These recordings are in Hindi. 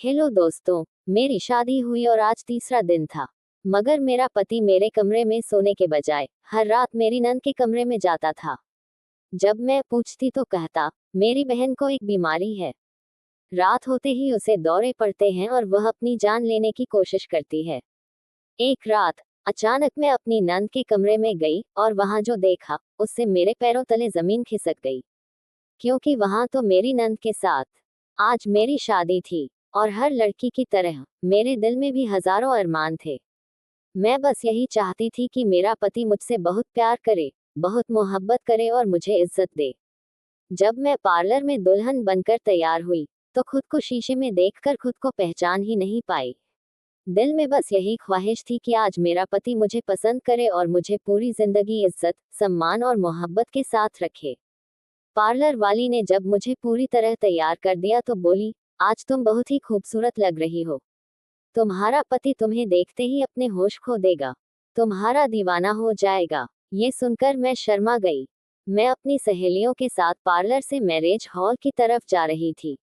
हेलो दोस्तों, मेरी शादी हुई और आज तीसरा दिन था। मगर मेरा पति मेरे कमरे में सोने के बजाय हर रात मेरी नंद के कमरे में जाता था। जब मैं पूछती तो कहता, मेरी बहन को एक बीमारी है। रात होते ही उसे दौरे पड़ते हैं और वह अपनी जान लेने की कोशिश करती है। एक रात अचानक मैं अपनी नंद के कमरे में गई और वहां जो देखा उससे मेरे पैरों तले जमीन खिसक गई। क्योंकि वहां तो मेरी नंद के साथ आज मेरी शादी थी और हर लड़की की तरह मेरे दिल में भी हजारों अरमान थे। मैं बस यही चाहती थी कि मेरा पति मुझसे बहुत प्यार करे, बहुत मोहब्बत करे और मुझे इज्जत दे। जब मैं पार्लर में दुल्हन बनकर तैयार हुई तो खुद को शीशे में देखकर खुद को पहचान ही नहीं पाई। दिल में बस यही ख्वाहिश थी कि आज मेरा पति मुझे पसंद करे और मुझे पूरी जिंदगी इज्जत, सम्मान और मोहब्बत के साथ रखे। पार्लर वाली ने जब मुझे पूरी तरह तैयार कर दिया तो बोली, आज तुम बहुत ही खूबसूरत लग रही हो। तुम्हारा पति तुम्हें देखते ही अपने होश खो देगा, तुम्हारा दीवाना हो जाएगा। ये सुनकर मैं शर्मा गई। मैं अपनी सहेलियों के साथ पार्लर से मैरिज हॉल की तरफ जा रही थी।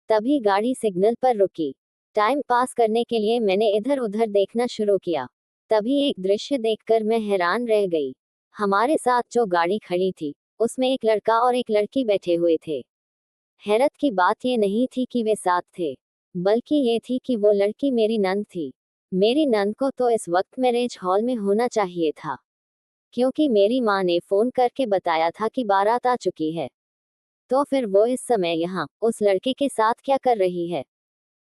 तभी गाड़ी सिग्नल पर रुकी। टाइम पास करने के लिए मैंने इधर उधर देखना शुरू किया। तभी एक दृश्य देखकर मैं हैरान रह गई। हमारे साथ जो गाड़ी खड़ी थी उसमें एक लड़का और एक लड़की बैठे हुए थे। हैरत की बात ये नहीं थी कि वे साथ थे, बल्कि ये थी कि वो लड़की मेरी नंद थी। मेरी नंद को तो इस वक्त मैरिज हॉल में होना चाहिए था, क्योंकि मेरी माँ ने फोन करके बताया था कि बारात आ चुकी है। तो फिर वो इस समय यहाँ उस लड़के के साथ क्या कर रही है?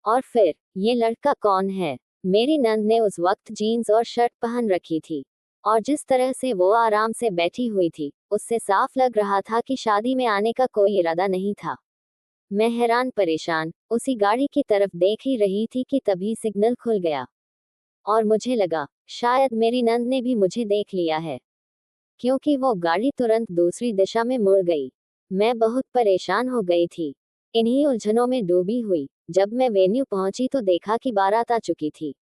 और फिर ये लड़का कौन है? मेरी नंद ने उस वक्त जीन्स और शर्ट पहन रखी थी और जिस तरह से वो आराम से बैठी हुई थी उससे साफ लग रहा था कि शादी में आने का कोई इरादा नहीं था। मैं हैरान परेशान उसी गाड़ी की तरफ देख ही रही थी कि तभी सिग्नल खुल गया और मुझे लगा शायद मेरी नंद ने भी मुझे देख लिया है, क्योंकि वो गाड़ी तुरंत दूसरी दिशा में मुड़ गई। मैं बहुत परेशान हो गई थी, इन्हीं उलझनों में डूबी हुई। जब मैं वेन्यू पहुंची तो देखा कि बारात आ चुकी थी।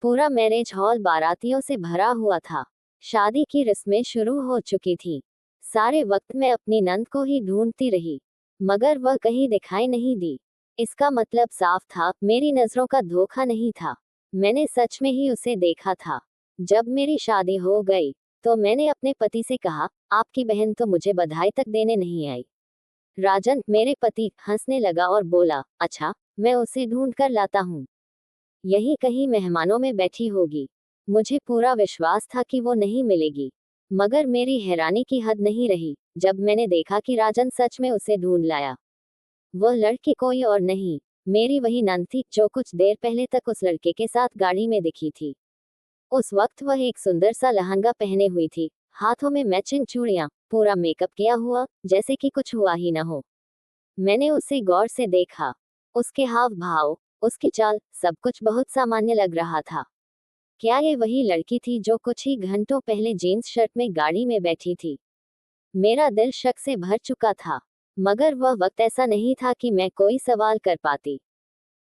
पूरा मैरिज हॉल बारातियों से भरा हुआ था। शादी की रस्में शुरू हो चुकी थी। सारे वक्त मैं अपनी नंद को ही ढूंढती रही, मगर वह कहीं दिखाई नहीं दी। इसका मतलब साफ था, मेरी नजरों का धोखा नहीं था। मैंने सच में ही उसे देखा था। जब मेरी शादी हो गई तो मैंने अपने पति से कहा, आपकी बहन तो मुझे बधाई तक देने नहीं आई। राजन, मेरे पति हंसने लगा और बोला, अच्छा, मैं उसे ढूंढ कर लाता हूँ। यही कहीं मेहमानों में बैठी होगी। मुझे पूरा विश्वास था कि वो नहीं मिलेगी, मगर मेरी हैरानी की हद नहीं रही जब मैंने देखा कि राजन सच में उसे ढूंढ लाया। वह लड़की कोई और नहीं, मेरी वही नंद थी जो कुछ देर पहले तक उस लड़के के साथ गाड़ी में दिखी थी। उस वक्त वह एक सुंदर सा लहंगा पहने हुई थी, हाथों में मैचिंग चूड़ियां, पूरा मेकअप किया हुआ, जैसे कि कुछ हुआ ही न हो। मैंने उसे गौर से देखा। उसके हाव भाव, उसकी चाल, सब कुछ बहुत सामान्य लग रहा था। क्या ये वही लड़की थी जो कुछ ही घंटों पहले जीन्स शर्ट में गाड़ी में बैठी थी? मेरा दिल शक से भर चुका था, मगर वह वक्त ऐसा नहीं था कि मैं कोई सवाल कर पाती।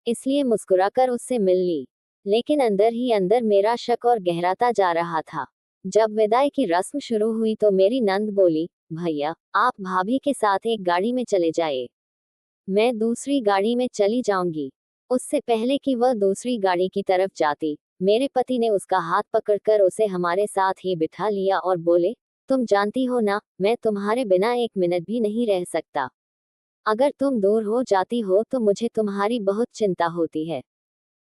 इसलिए मुस्कुराकर उससे मिल ली, लेकिन अंदर ही अंदर मेरा शक और गहराता जा रहा था। जब विदाई की रस्म शुरू हुई तो मेरी नंद बोली, भैया, आप भाभी के साथ एक गाड़ी में चले जाइए, मैं दूसरी गाड़ी में चली जाऊंगी। उससे पहले कि वह दूसरी गाड़ी की तरफ जाती, मेरे पति ने उसका हाथ पकड़कर उसे हमारे साथ ही बिठा लिया और बोले, तुम जानती हो ना, मैं तुम्हारे बिना एक मिनट भी नहीं रह सकता। अगर तुम दूर हो जाती हो तो मुझे तुम्हारी बहुत चिंता होती है।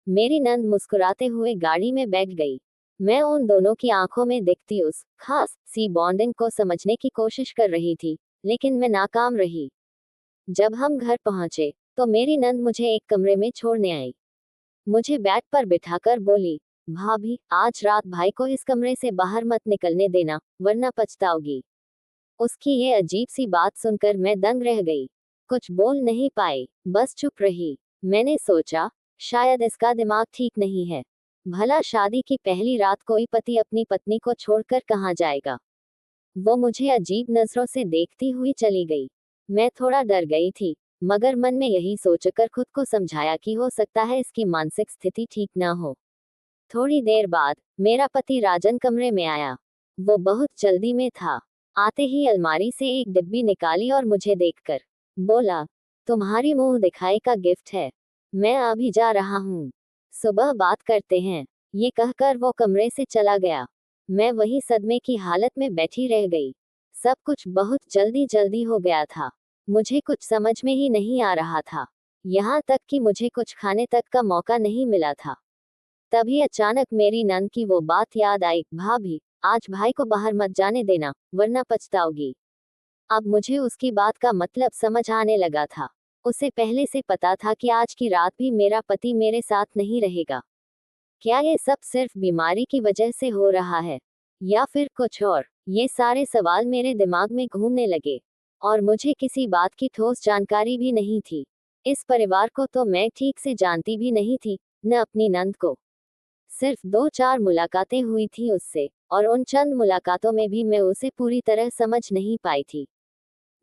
मेरी नंद मुस्कुराते हुए गाड़ी में बैठ गई। मैं उन दोनों की आंखों में दिखती उस खास सी बॉन्डिंग को समझने की कोशिश कर रही थी, लेकिन मैं नाकाम रही। जब हम घर पहुंचे तो मेरी नंद मुझे एक कमरे में छोड़ने आई। मुझे बेड पर बिठाकर बोली, भाभी, आज रात भाई को इस कमरे से बाहर मत निकलने देना, वरना पछताओगी। उसकी ये अजीब सी बात सुनकर मैं दंग रह गई। कुछ बोल नहीं पाई, बस चुप रही। मैंने सोचा, शायद इसका दिमाग ठीक नहीं है। भला शादी की पहली रात कोई पति अपनी पत्नी को छोड़कर कहाँ जाएगा? वो मुझे अजीब नजरों से देखती हुई चली गई। मैं थोड़ा डर गई थी, मगर मन में यही सोचकर खुद को समझाया कि हो सकता है इसकी मानसिक स्थिति ठीक ना हो। थोड़ी देर बाद मेरा पति राजन कमरे में आया। वो बहुत जल्दी में था। आते ही अलमारी से एक डिब्बी निकाली और मुझे देखकर बोला, तुम्हारी मुंह दिखाई का गिफ्ट है। मैं अभी जा रहा हूँ, सुबह बात करते हैं। ये कहकर वो कमरे से चला गया। मैं वही सदमे की हालत में बैठी रह गई। सब कुछ बहुत जल्दी जल्दी हो गया था। मुझे कुछ समझ में ही नहीं आ रहा था। यहाँ तक कि मुझे कुछ खाने तक का मौका नहीं मिला था। तभी अचानक मेरी नंद की वो बात याद आई, भाभी, आज भाई को बाहर मत जाने देना, वरना पछताओगी। अब मुझे उसकी बात का मतलब समझ आने लगा था। उसे पहले से पता था कि आज की रात भी मेरा पति मेरे साथ नहीं रहेगा। क्या ये सब सिर्फ बीमारी की वजह से हो रहा है, या फिर कुछ और? ये सारे सवाल मेरे दिमाग में घूमने लगे, और मुझे किसी बात की ठोस जानकारी भी नहीं थी। इस परिवार को तो मैं ठीक से जानती भी नहीं थी, न अपनी नंद को। सिर्फ 2-4 मुलाकातें हुई थी उससे, और उन चंद मुलाकातों में भी मैं उसे पूरी तरह समझ नहीं पाई थी।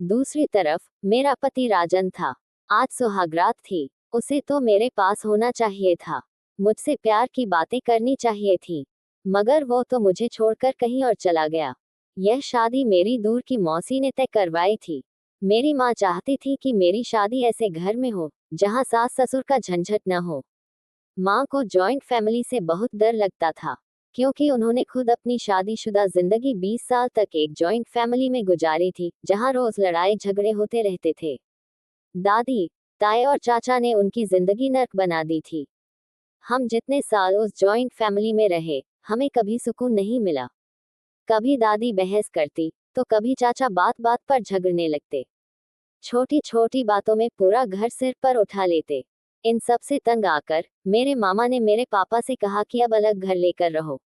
दूसरी तरफ मेरा पति राजन था। आज सुहागरात थी। उसे तो मेरे पास होना चाहिए था। मुझसे प्यार की बातें करनी चाहिए थी। मगर वो तो मुझे छोड़कर कहीं और चला गया। यह शादी मेरी दूर की मौसी ने तय करवाई थी। मेरी माँ चाहती थी कि मेरी शादी ऐसे घर में हो, जहाँ सास ससुर का झंझट न हो। माँ को जॉइंट फैमिली से बहुत डर लगता था, क्योंकि उन्होंने खुद अपनी शादीशुदा जिंदगी 20 साल तक एक जॉइंट फैमिली में गुजारी थी, जहाँ रोज लड़ाई झगड़े होते रहते थे। दादी, ताए और चाचा ने उनकी जिंदगी नर्क बना दी थी। हम जितने साल उस जॉइंट फैमिली में रहे, हमें कभी सुकून नहीं मिला। कभी दादी बहस करती, तो कभी चाचा बात बात पर झगड़ने लगते। छोटी छोटी बातों में पूरा घर सिर पर उठा लेते। इन सब से तंग आकर मेरे मामा ने मेरे पापा से कहा कि अब अलग घर लेकर रहो।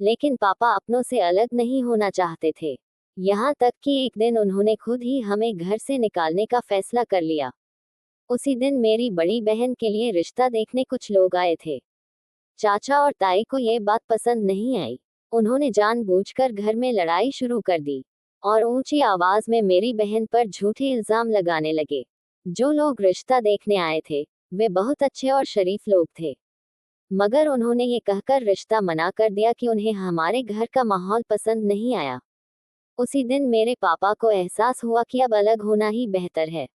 लेकिन पापा अपनों से अलग नहीं होना चाहते थे। यहाँ तक कि एक दिन उन्होंने खुद ही हमें घर से निकालने का फैसला कर लिया। उसी दिन मेरी बड़ी बहन के लिए रिश्ता देखने कुछ लोग आए थे। चाचा और ताई को ये बात पसंद नहीं आई। उन्होंने जानबूझकर घर में लड़ाई शुरू कर दी, और ऊंची आवाज में मेरी बहन पर झूठे इल्जाम लगाने लगे। जो लोग रिश्ता देखने आए थे, वे बहुत अच्छे और शरीफ लोग थे। मगर उन्होंने ये कहकर रिश्ता मना कर दिया कि उन्हें हमारे घर का माहौल पसंद नहीं आया। उसी दिन मेरे पापा को एहसास हुआ कि अब अलग होना ही बेहतर है।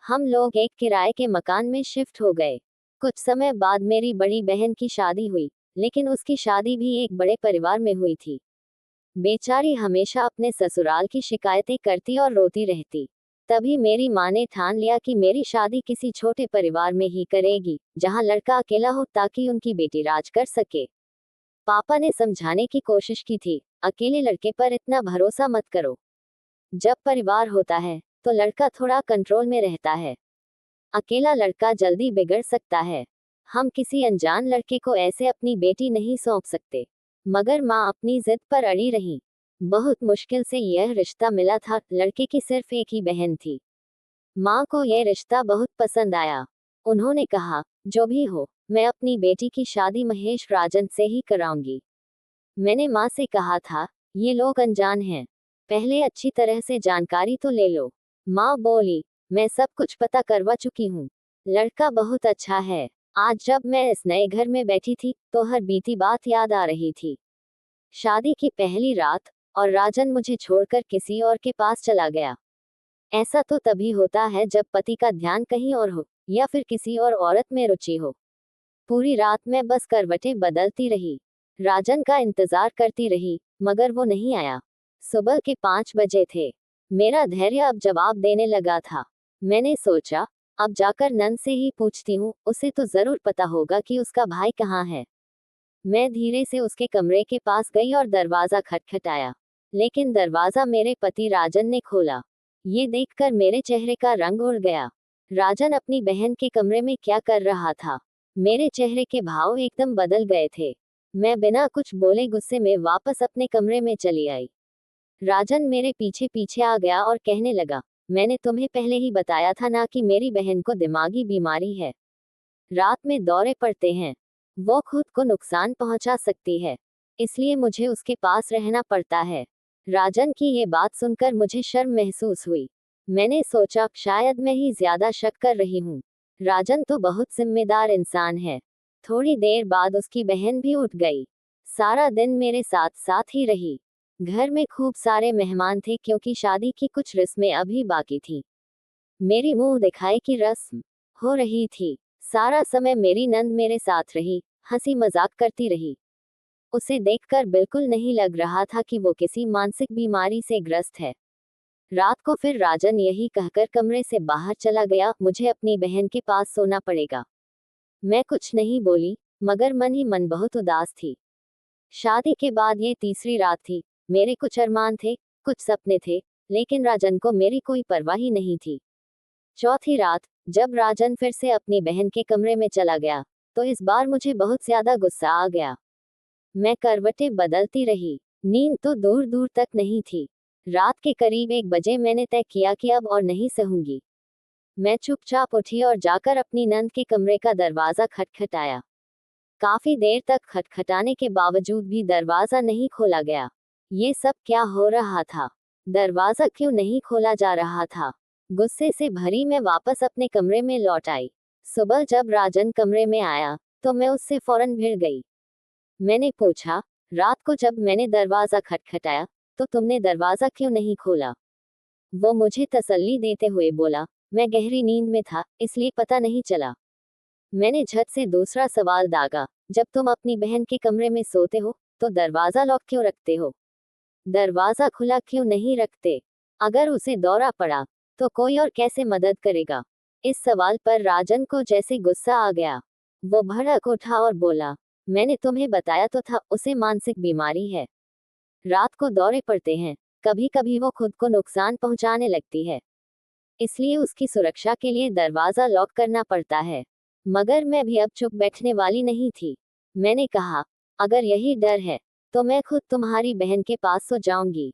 हम लोग एक किराए के मकान में शिफ्ट हो गए। कुछ समय बाद मेरी बड़ी बहन की शादी हुई, लेकिन उसकी शादी भी एक बड़े परिवार में हुई थी। बेचारी हमेशा अपने ससुराल की शिकायतें करती और रोती रहती। तभी मेरी माँ ने ठान लिया कि मेरी शादी किसी छोटे परिवार में ही करेगी, जहाँ लड़का अकेला हो, ताकि उनकी बेटी राज कर सके। पापा ने समझाने की कोशिश की थी, अकेले लड़के पर इतना भरोसा मत करो। जब परिवार होता है, तो लड़का थोड़ा कंट्रोल में रहता है। अकेला लड़का जल्दी बिगड़ सकता है। हम किसी अनजान लड़के को ऐसे अपनी बेटी नहीं सौंप सकते। मगर माँ अपनी जिद पर अड़ी रही। बहुत मुश्किल से यह रिश्ता मिला था। लड़के की सिर्फ एक ही बहन थी। माँ को यह रिश्ता बहुत पसंद आया। उन्होंने कहा, जो भी हो, मैं अपनी बेटी की शादी महेश राजन से ही कराऊंगी। मैंने माँ से कहा था, ये लोग अनजान हैं, पहले अच्छी तरह से जानकारी तो ले लो। माँ बोली, मैं सब कुछ पता करवा चुकी हूँ। लड़का बहुत अच्छा है। आज जब मैं इस नए घर में बैठी थी, तो हर बीती बात याद आ रही थी। शादी की पहली रात, और राजन मुझे छोड़कर किसी और के पास चला गया। ऐसा तो तभी होता है जब पति का ध्यान कहीं और हो, या फिर किसी और औरत में रुचि हो। पूरी रात मैं बस करवटें बदलती रही, राजन का इंतजार करती रही, मगर वो नहीं आया। सुबह के 5 बजे थे। मेरा धैर्य अब जवाब देने लगा था। मैंने सोचा, अब जाकर नंद से ही पूछती हूँ, उसे तो जरूर पता होगा कि उसका भाई कहाँ है। मैं धीरे से उसके कमरे के पास गई और दरवाजा खटखटाया। लेकिन दरवाजा मेरे पति राजन ने खोला। ये देखकर मेरे चेहरे का रंग उड़ गया। राजन अपनी बहन के कमरे में क्या कर रहा था? मेरे चेहरे के भाव एकदम बदल गए थे। मैं बिना कुछ बोले गुस्से में वापस अपने कमरे में चली आई। राजन मेरे पीछे पीछे आ गया और कहने लगा, मैंने तुम्हें पहले ही बताया था ना कि मेरी बहन को दिमागी बीमारी है। रात में दौरे पड़ते हैं। वो खुद को नुकसान पहुंचा सकती है, इसलिए मुझे उसके पास रहना पड़ता है। राजन की ये बात सुनकर मुझे शर्म महसूस हुई। मैंने सोचा, शायद मैं ही ज्यादा शक कर रही हूँ। राजन तो बहुत जिम्मेदार इंसान है। थोड़ी देर बाद उसकी बहन भी उठ गई। सारा दिन मेरे साथ साथ ही रही। घर में खूब सारे मेहमान थे, क्योंकि शादी की कुछ रस्में अभी बाकी थी। मेरी मुंह दिखाई की रस्म हो रही थी। सारा समय मेरी नंद मेरे साथ रही, हंसी मजाक करती रही। उसे देखकर बिल्कुल नहीं लग रहा था कि वो किसी मानसिक बीमारी से ग्रस्त है। रात को फिर राजन यही कहकर कमरे से बाहर चला गया, मुझे अपनी बहन के पास सोना पड़ेगा। मैं कुछ नहीं बोली, मगर मन ही मन बहुत उदास थी। शादी के बाद ये तीसरी रात थी। मेरे कुछ अरमान थे, कुछ सपने थे, लेकिन राजन को मेरी कोई परवाह ही नहीं थी। चौथी रात, जब राजन फिर से अपनी बहन के कमरे में चला गया, तो इस बार मुझे बहुत ज्यादा गुस्सा आ गया। मैं करवटें बदलती रही। नींद तो दूर दूर तक नहीं थी। रात के करीब 1 बजे मैंने तय किया कि अब और नहीं सहूंगी। मैं चुपचाप उठी और जाकर अपनी नंद के कमरे का दरवाजा खटखटाया। काफी देर तक खटखटाने के बावजूद भी दरवाजा नहीं खोला गया। ये सब क्या हो रहा था? दरवाजा क्यों नहीं खोला जा रहा था? गुस्से से भरी मैं वापस अपने कमरे में लौट आई। सुबह जब राजन कमरे में आया, तो मैं उससे फौरन भिड़ गई। मैंने पूछा, रात को जब मैंने दरवाजा खटखटाया, तो तुमने दरवाजा क्यों नहीं खोला? वो मुझे तसल्ली देते हुए बोला, मैं गहरी नींद में था, इसलिए पता नहीं चला। मैंने झट से दूसरा सवाल दागा, जब तुम अपनी बहन के कमरे में सोते हो, तो दरवाजा लॉक क्यों रखते हो? दरवाजा खुला क्यों नहीं रखते? अगर उसे दौरा पड़ा, तो कोई और कैसे मदद करेगा? इस सवाल पर राजन को जैसे गुस्सा आ गया। वो भड़क उठा और बोला, मैंने तुम्हें बताया तो था, उसे मानसिक बीमारी है। रात को दौरे पड़ते हैं, कभी कभी वो खुद को नुकसान पहुंचाने लगती है, इसलिए उसकी सुरक्षा के लिए दरवाजा लॉक करना पड़ता है। मगर मैं भी अब चुप बैठने वाली नहीं थी। मैंने कहा, अगर यही डर है, तो मैं खुद तुम्हारी बहन के पास सो जाऊंगी।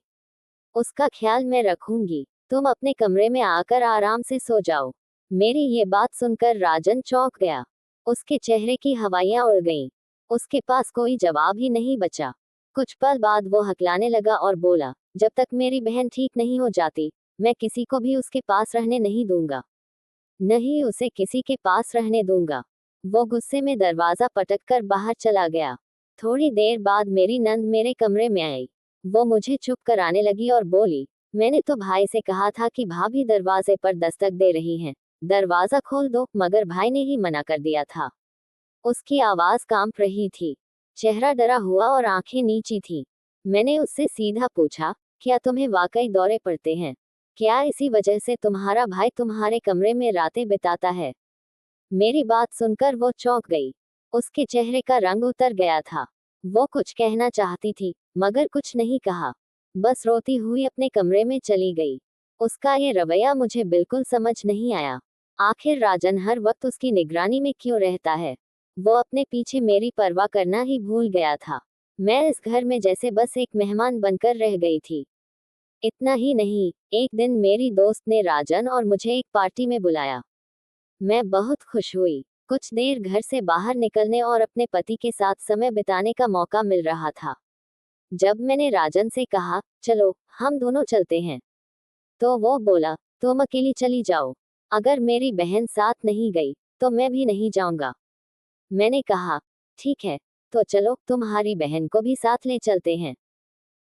उसका ख्याल मैं रखूंगी। तुम अपने कमरे में आकर आराम से सो जाओ। मेरी ये बात सुनकर राजन चौंक गया। उसके चेहरे की हवाइयां उड़ गईं। उसके पास कोई जवाब ही नहीं बचा। कुछ पल बाद वो हकलाने लगा और बोला, जब तक मेरी बहन ठीक नहीं हो जाती, मैं किसी को भी उसके पास रहने नहीं दूंगा। नहीं उसे किसी के पास रहने दूंगा। वो गुस्से में दरवाजा पटक कर बाहर चला गया। थोड़ी देर बाद मेरी नंद मेरे कमरे में आई। वो मुझे चुप कराने लगी और बोली, मैंने तो भाई से कहा था कि भाभी दरवाजे पर दस्तक दे रही हैं, दरवाजा खोल दो, मगर भाई ने ही मना कर दिया था। उसकी आवाज कांप रही थी, चेहरा डरा हुआ और आंखें नीची थी। मैंने उससे सीधा पूछा, क्या तुम्हें वाकई दौरे पड़ते हैं? क्या इसी वजह से तुम्हारा भाई तुम्हारे कमरे में रातें बिताता है? मेरी बात सुनकर वो चौंक गई। उसके चेहरे का रंग उतर गया था। वो कुछ कहना चाहती थी, मगर कुछ नहीं कहा। बस रोती हुई अपने कमरे में चली गई। उसका ये रवैया मुझे बिल्कुल समझ नहीं आया। आखिर राजन हर वक्त उसकी निगरानी में क्यों रहता है? वो अपने पीछे मेरी परवाह करना ही भूल गया था। मैं इस घर में जैसे बस एक मेहमान बनकर रह गई थी। इतना ही नहीं, एक दिन मेरी दोस्त ने राजन और मुझे एक पार्टी में बुलाया। मैं बहुत खुश हुई। कुछ देर घर से बाहर निकलने और अपने पति के साथ समय बिताने का मौका मिल रहा था। जब मैंने राजन से कहा, चलो हम दोनों चलते हैं, तो वो बोला, तुम अकेली चली जाओ। अगर मेरी बहन साथ नहीं गई, तो मैं भी नहीं जाऊंगा। मैंने कहा, ठीक है, तो चलो तुम्हारी बहन को भी साथ ले चलते हैं।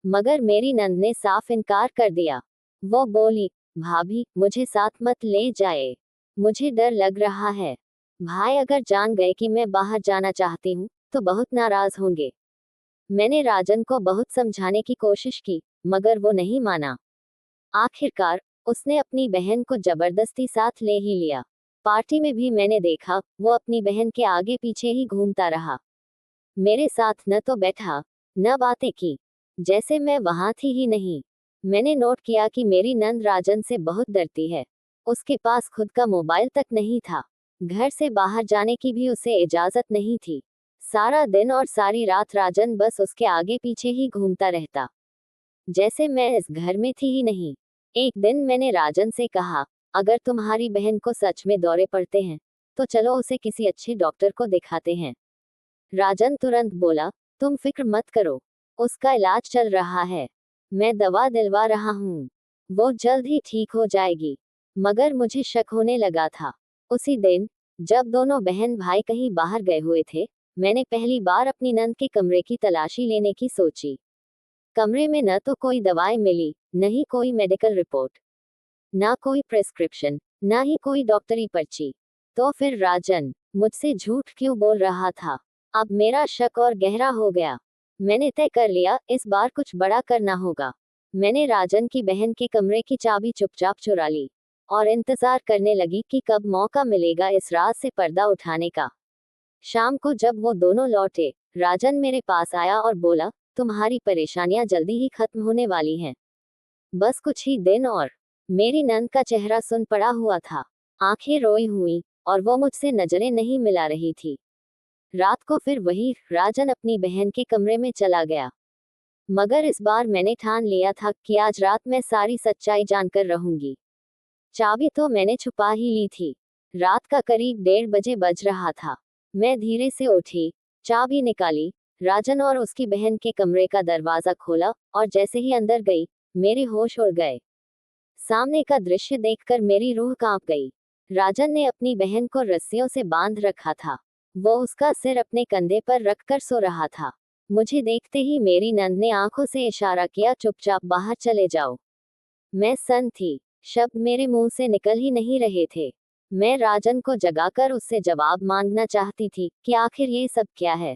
मगर मेरी नंद ने साफ इनकार कर दिया। वो बोली, भाभी मुझे साथ मत ले जाए, मुझे डर लग रहा है। भाई अगर जान गए कि मैं बाहर जाना चाहती हूँ, तो बहुत नाराज होंगे। मैंने राजन को बहुत समझाने की कोशिश की, मगर वो नहीं माना। आखिरकार उसने अपनी बहन को जबरदस्ती साथ ले ही लिया। पार्टी में भी मैंने देखा, वो अपनी बहन के आगे पीछे ही घूमता रहा। मेरे साथ न तो बैठा, न बातें की, जैसे मैं वहां थी ही नहीं। मैंने नोट किया कि मेरी नंद राजन से बहुत डरती है। उसके पास खुद का मोबाइल तक नहीं था। घर से बाहर जाने की भी उसे इजाजत नहीं थी। सारा दिन और सारी रात राजन बस उसके आगे पीछे ही घूमता रहता, जैसे मैं इस घर में थी ही नहीं। एक दिन मैंने राजन से कहा, अगर तुम्हारी बहन को सच में दौरे पड़ते हैं, तो चलो उसे किसी अच्छे डॉक्टर को दिखाते हैं। राजन तुरंत बोला, तुम फिक्र मत करो, उसका इलाज चल रहा है, मैं दवा दिलवा रहा हूँ, वो जल्द ही ठीक हो जाएगी। मगर मुझे शक होने लगा था। उसी दिन, जब दोनों बहन भाई कहीं बाहर गए हुए थे, मैंने पहली बार अपनी नंद के कमरे की तलाशी लेने की सोची। कमरे में न तो कोई दवाई मिली, न ही कोई मेडिकल रिपोर्ट, ना कोई प्रिस्क्रिप्शन, ना ही कोई डॉक्टरी पर्ची। तो फिर राजन मुझसे झूठ क्यों बोल रहा था? अब मेरा शक और गहरा हो गया। मैंने तय कर लिया, इस बार कुछ बड़ा करना होगा। मैंने राजन की बहन के कमरे की चाबी चुपचाप चुरा ली और इंतजार करने लगी कि कब मौका मिलेगा इस रात से पर्दा उठाने का। शाम को जब वो दोनों लौटे, राजन मेरे पास आया और बोला, तुम्हारी परेशानियां जल्दी ही खत्म होने वाली हैं। बस कुछ ही दिन और। मेरी नंद का चेहरा सुन पड़ा हुआ था। आंखें रोई हुई और वो मुझसे नजरें नहीं मिला रही थी। रात को फिर वही राजन अपनी बहन के कमरे में चला गया। मगर इस बार मैंने ठान लिया था कि आज रात मैं सारी सच्चाई जानकर रहूंगी। चाबी तो मैंने छुपा ही ली थी। रात का करीब 1:30 बज रहा था। मैं धीरे से उठी, चाबी निकाली, राजन और उसकी बहन के कमरे का दरवाजा खोला और जैसे ही अंदर गई, मेरे होश उड़ गए। सामने का दृश्य देखकर मेरी रूह कांप गई। राजन ने अपनी बहन को रस्सियों से बांध रखा था। वो उसका सिर अपने कंधे पर रखकर सो रहा था। मुझे देखते ही मेरी नंद ने आंखों से इशारा किया, चुपचाप बाहर चले जाओ। मैं सन्न थी। शब्द मेरे मुंह से निकल ही नहीं रहे थे। मैं राजन को जगाकर उससे जवाब मांगना चाहती थी कि आखिर ये सब क्या है,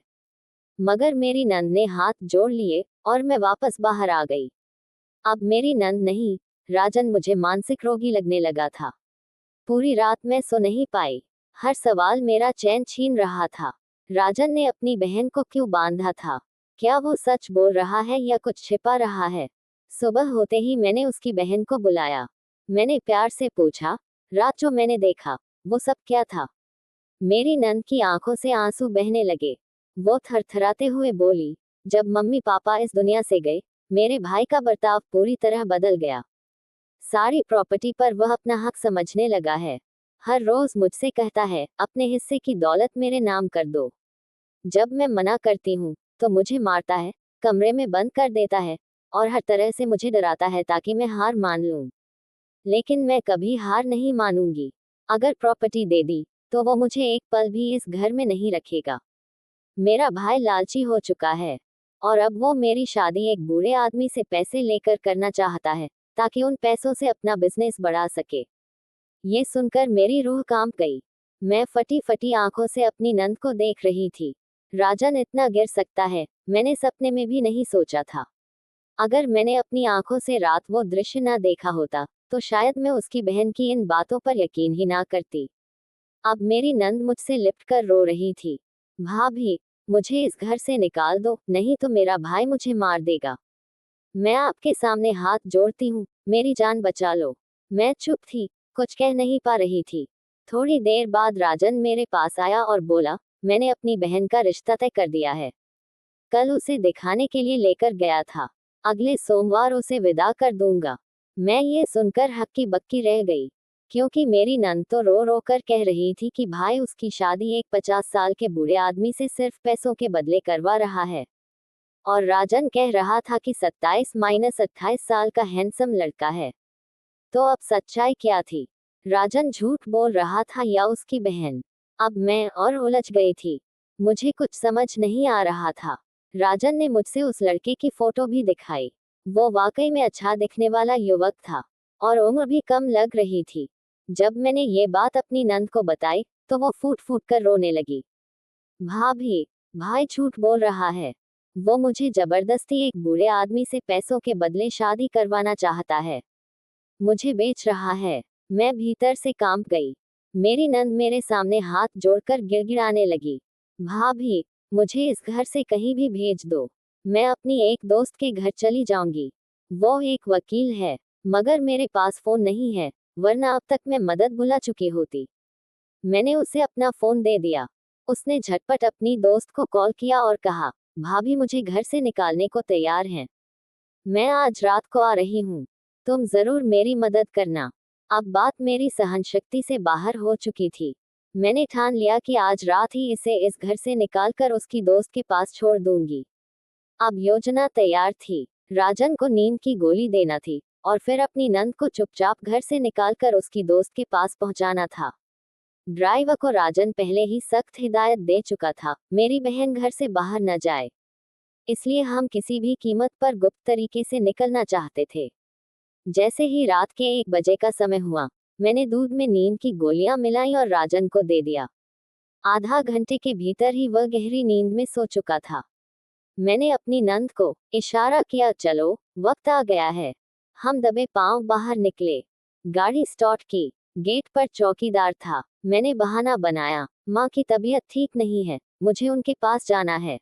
मगर मेरी नंद ने हाथ जोड़ लिए और मैं वापस बाहर आ गई। अब मेरी नंद नहीं, राजन मुझे मानसिक रोगी लगने लगा था। पूरी रात मैं सो नहीं पाई। हर सवाल मेरा चैन छीन रहा था। राजन ने अपनी बहन को क्यों बांधा था? क्या वो सच बोल रहा है या कुछ छिपा रहा है? सुबह होते ही मैंने उसकी बहन को बुलाया। मैंने प्यार से पूछा, रात जो मैंने देखा, वो सब क्या था? मेरी नंद की आंखों से आंसू बहने लगे। वो थरथराते हुए बोली, जब मम्मी पापा इस दुनिया से गए, मेरे भाई का बर्ताव पूरी तरह बदल गया। सारी प्रॉपर्टी पर वह अपना हक समझने लगा है। हर रोज मुझसे कहता है, अपने हिस्से की दौलत मेरे नाम कर दो। जब मैं मना करती हूँ तो मुझे मारता है, कमरे में बंद कर देता है और हर तरह से मुझे डराता है ताकि मैं हार मान लूं। लेकिन मैं कभी हार नहीं मानूंगी। अगर प्रॉपर्टी दे दी तो वो मुझे एक पल भी इस घर में नहीं रखेगा। मेरा भाई लालची हो चुका है और अब वो मेरी शादी एक बूढ़े आदमी से पैसे लेकर करना चाहता है ताकि उन पैसों से अपना बिजनेस बढ़ा सके। ये सुनकर मेरी रूह कांप गई। मैं फटी फटी आंखों से अपनी नंद को देख रही थी। राजन इतना गिर सकता है, मैंने सपने में भी नहीं सोचा था। अगर मैंने अपनी आंखों से रात वो दृश्य ना देखा होता तो शायद मैं उसकी बहन की इन बातों पर यकीन ही ना करती। अब मेरी नंद मुझसे लिपट कर रो रही थी, भाभी, मुझे इस घर से निकाल दो, नहीं तो मेरा भाई मुझे मार देगा। मैं आपके सामने हाथ जोड़ती हूँ, मेरी जान बचा लो। मैं चुप थी, कुछ कह नहीं पा रही थी। थोड़ी देर बाद राजन मेरे पास आया और बोला, मैंने अपनी बहन का रिश्ता तय कर दिया है। कल उसे दिखाने के लिए लेकर गया था। अगले सोमवार उसे विदा कर दूंगा। मैं ये सुनकर हक्की बक्की रह गई, क्योंकि मेरी नंद तो रो रो कर कह रही थी कि भाई उसकी शादी एक 50 साल के बूढ़े आदमी से सिर्फ पैसों के बदले करवा रहा है, और राजन कह रहा था कि 27-28 साल का हैंडसम लड़का है। तो अब सच्चाई क्या थी? राजन झूठ बोल रहा था या उसकी बहन? अब मैं और उलझ गई थी। मुझे कुछ समझ नहीं आ रहा था। राजन ने मुझसे उस लड़के की फोटो भी दिखाई। वो वाकई में अच्छा दिखने वाला युवक था और उम्र भी कम लग रही थी। जब मैंने ये बात अपनी नंद को बताई तो वो फूट फूट कर रोने लगी। भाभी, भाई झूठ बोल रहा है। वो मुझे जबरदस्ती एक बूढ़े आदमी से पैसों के बदले शादी करवाना चाहता है। मुझे बेच रहा है। मैं भीतर से कांप गई। मेरी नंद मेरे सामने हाथ जोड़कर गिड़गिड़ाने लगी। भाभी, मुझे इस घर से कहीं भी भेज दो। मैं अपनी एक दोस्त के घर चली जाऊंगी। वो एक वकील है, मगर मेरे पास फोन नहीं है, वरना अब तक मैं मदद बुला चुकी होती। मैंने उसे अपना फोन दे दिया। उसने झटपट अपनी दोस्त को कॉल किया और कहा, भाभी मुझे घर से निकालने को तैयार हैं। मैं आज रात को आ रही हूँ। तुम जरूर मेरी मदद करना। अब बात मेरी सहनशक्ति से बाहर हो चुकी थी। मैंने ठान लिया कि आज रात ही इसे इस घर से निकालकर उसकी दोस्त के पास छोड़ दूंगी। अब योजना तैयार थी। राजन को नींद की गोली देना थी और फिर अपनी नंद को चुपचाप घर से निकालकर उसकी दोस्त के पास पहुंचाना था। ड्राइवर को राजन पहले ही सख्त हिदायत दे चुका था, मेरी बहन घर से बाहर न जाए। इसलिए हम किसी भी कीमत पर गुप्त तरीके से निकलना चाहते थे। जैसे ही रात के 1 बजे का समय हुआ, मैंने दूध में नींद की गोलियां मिलाई और राजन को दे दिया। आधा घंटे के भीतर ही वह गहरी नींद में सो चुका था। मैंने अपनी नंद को इशारा किया, चलो वक्त आ गया है। हम दबे पांव बाहर निकले, गाड़ी स्टार्ट की। गेट पर चौकीदार था। मैंने बहाना बनाया, माँ की तबीयत ठीक नहीं है, मुझे उनके पास जाना है।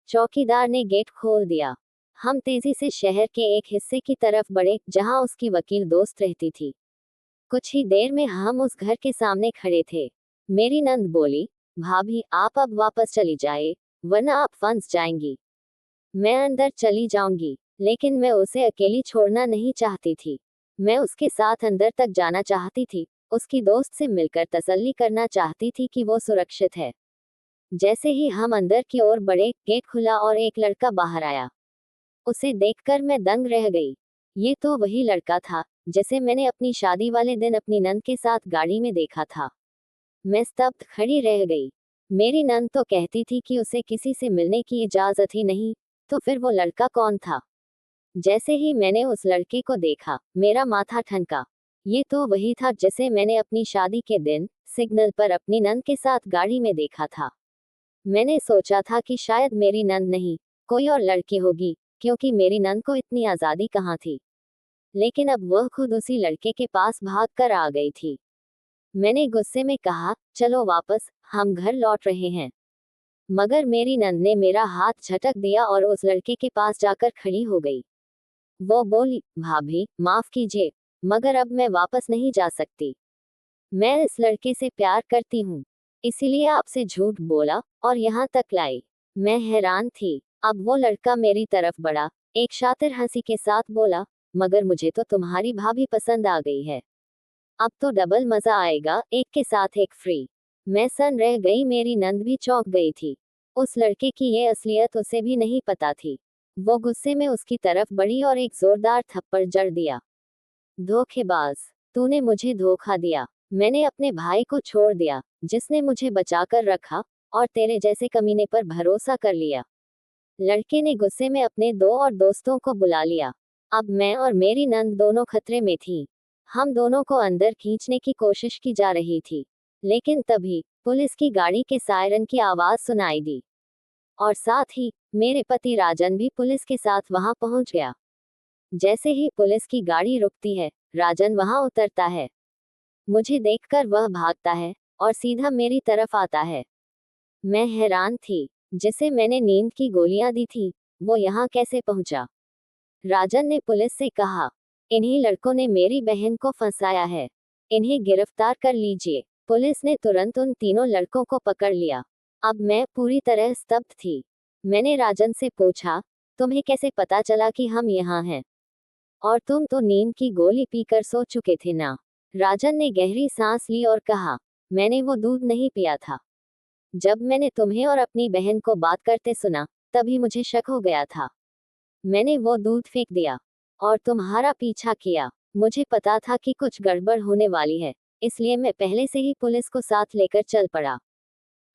चौकीदार ने गेट खोल दिया। हम तेजी से शहर के एक हिस्से की तरफ बढ़े जहां उसकी वकील दोस्त रहती थी। कुछ ही देर में हम उस घर के सामने खड़े थे। मेरी नंद बोली, भाभी आप अब वापस चली जाए, वरना आप फंस जाएंगी। मैं अंदर चली जाऊंगी, लेकिन मैं उसे अकेली छोड़ना नहीं चाहती थी। मैं उसके साथ अंदर तक जाना चाहती थी, उसकी दोस्त से मिलकर तसल्ली करना चाहती थी कि वो सुरक्षित है। जैसे ही हम अंदर की ओर बढ़े, गेट खुला और एक लड़का बाहर आया। उसे देखकर मैं दंग रह गई। ये तो वही लड़का था जिसे मैंने अपनी शादी वाले दिन अपनी नंद के साथ गाड़ी में देखा था। मैं स्तब्ध खड़ी रह गई। मेरी नंद तो कहती थी कि उसे किसी से मिलने की इजाजत ही नहीं, तो फिर वो लड़का कौन था? जैसे ही मैंने उस लड़के को देखा, मेरा माथा ठनका। ये तो वही था जिसे मैंने अपनी शादी के दिन सिग्नल पर अपनी नंद के साथ गाड़ी में देखा था। मैंने सोचा था कि शायद मेरी नंद नहीं, कोई और लड़की होगी, क्योंकि मेरी नंद को इतनी आज़ादी कहाँ थी। लेकिन अब वह खुद उसी लड़के के पास भाग कर आ गई थी। मैंने गुस्से में कहा, चलो वापस, हम घर लौट रहे हैं। मगर मेरी नंद ने मेरा हाथ झटक दिया और उस लड़के के पास जाकर खड़ी हो गई। वो बोली, भाभी माफ कीजिए, मगर अब मैं वापस नहीं जा सकती। मैं इस लड़के से प्यार करती हूँ, इसीलिए आपसे झूठ बोला और यहाँ तक लाई। मैं हैरान थी। अब वो लड़का मेरी तरफ बढ़ा, एक शातिर हंसी के साथ बोला, मगर मुझे तो तुम्हारी भाभी पसंद आ गई है। अब तो डबल मजा आएगा, एक के साथ एक फ्री। मैं सन रह गई, मेरी नंद भी चौंक गई थी। उस लड़के की ये असलियत उसे भी नहीं पता थी। वो गुस्से में उसकी तरफ बढ़ी और एक जोरदार थप्पड़ जड़ दिया। धोखेबाज, तूने मुझे धोखा दिया। मैंने अपने भाई को छोड़ दिया, जिसने मुझे बचाकर रखा, और तेरे जैसे कमीने पर भरोसा कर लिया। लड़के ने गुस्से में अपने दो और दोस्तों को बुला लिया। अब मैं और मेरी नंद दोनों खतरे में थी। हम दोनों को अंदर खींचने की कोशिश की जा रही थी, लेकिन तभी पुलिस की गाड़ी के सायरन की आवाज सुनाई दी, और साथ ही मेरे पति राजन भी पुलिस के साथ वहां पहुंच गया। जैसे ही पुलिस की गाड़ी रुकती है, राजन वहां उतरता है। मुझे देखकर वह भागता है और सीधा मेरी तरफ आता है। मैं हैरान थी, जिसे मैंने नींद की गोलियां दी थी, वो यहाँ कैसे पहुंचा? राजन ने पुलिस से कहा, इन्हीं लड़कों ने मेरी बहन को फंसाया है, इन्हें गिरफ्तार कर लीजिए। पुलिस ने तुरंत उन तीनों लड़कों को पकड़ लिया। अब मैं पूरी तरह स्तब्ध थी। मैंने राजन से पूछा, तुम्हें कैसे पता चला कि हम यहाँ हैं? और तुम तो नींद की गोली पीकर सो चुके थे ना? राजन ने गहरी सांस ली और कहा, मैंने वो दूध नहीं पिया था। जब मैंने तुम्हें और अपनी बहन को बात करते सुना, तभी मुझे शक हो गया था। मैंने वो दूध फेंक दिया और तुम्हारा पीछा किया। मुझे पता था कि कुछ गड़बड़ होने वाली है, इसलिए मैं पहले से ही पुलिस को साथ लेकर चल पड़ा।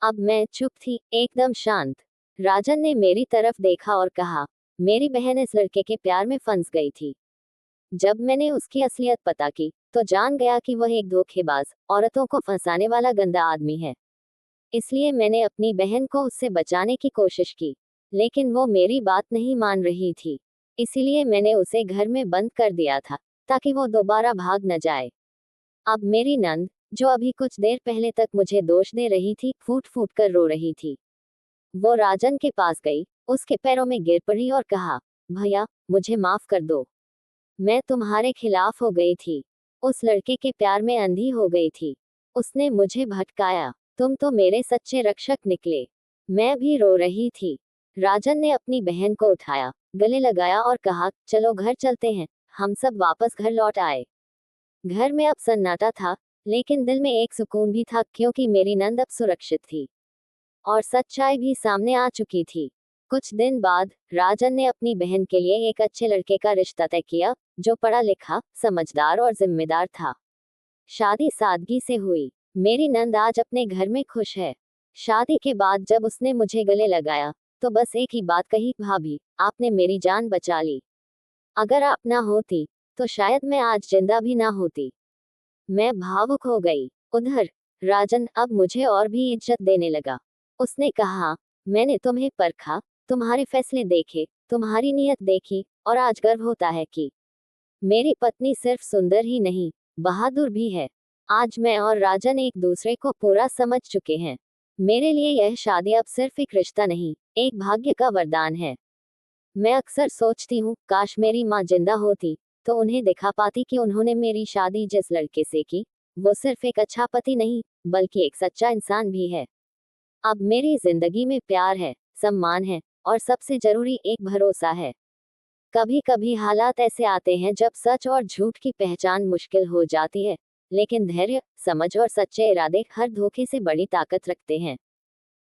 अब मैं चुप थी, एकदम शांत। राजन ने मेरी तरफ देखा और कहा, मेरी बहन इस लड़के के प्यार में फंस गई थी। जब मैंने उसकी असलियत पता की, तो जान गया कि वह एक धोखेबाज, औरतों को फंसाने वाला गंदा आदमी है। इसलिए मैंने अपनी बहन को उससे बचाने की कोशिश की, लेकिन वो मेरी बात नहीं मान रही थी। इसीलिए मैंने उसे घर में बंद कर दिया था, ताकि वो दोबारा भाग न जाए। अब मेरी नंद, जो अभी कुछ देर पहले तक मुझे दोष दे रही थी, फूट फूट कर रो रही थी। वो राजन के पास गई, उसके पैरों में गिर पड़ी और कहा, भैया मुझे माफ कर दो। मैं तुम्हारे खिलाफ हो गई थी, उस लड़के के प्यार में अंधी हो गई थी। उसने मुझे भटकाया, तुम तो मेरे सच्चे रक्षक निकले। मैं भी रो रही थी। राजन ने अपनी बहन को उठाया, गले लगाया और कहा, चलो घर चलते हैं। हम सब वापस घर लौट आए। घर में अब सन्नाटा था, लेकिन दिल में एक सुकून भी था, क्योंकि मेरी नंद अब सुरक्षित थी और सच्चाई भी सामने आ चुकी थी। कुछ दिन बाद राजन ने अपनी बहन के लिए एक अच्छे लड़के का रिश्ता तय किया, जो पढ़ा लिखा, समझदार और जिम्मेदार था। शादी सादगी से हुई। मेरी नंद आज अपने घर में खुश है। शादी के बाद जब उसने मुझे गले लगाया, तो बस एक ही बात कही, भाभी आपने मेरी जान बचा ली। अगर आप ना होती, तो शायद मैं आज जिंदा भी ना होती। मैं भावुक हो गई। उधर राजन अब मुझे और भी इज्जत देने लगा। उसने कहा, मैंने तुम्हें परखा, तुम्हारे फैसले देखे, तुम्हारी नीयत देखी, और आज गर्व होता है कि मेरी पत्नी सिर्फ सुंदर ही नहीं, बहादुर भी है। आज मैं और राजन एक दूसरे को पूरा समझ चुके हैं। मेरे लिए यह शादी अब सिर्फ एक रिश्ता नहीं, एक भाग्य का वरदान है। मैं अक्सर सोचती हूँ, काश मेरी माँ जिंदा होती तो उन्हें दिखा पाती कि उन्होंने मेरी शादी जिस लड़के से की, वो सिर्फ एक अच्छा पति नहीं, बल्कि एक सच्चा इंसान भी है। अब मेरी जिंदगी में प्यार है, सम्मान है, और सबसे जरूरी एक भरोसा है। कभी कभी हालात ऐसे आते हैं जब सच और झूठ की पहचान मुश्किल हो जाती है, लेकिन धैर्य, समझ और सच्चे इरादे हर धोखे से बड़ी ताकत रखते हैं।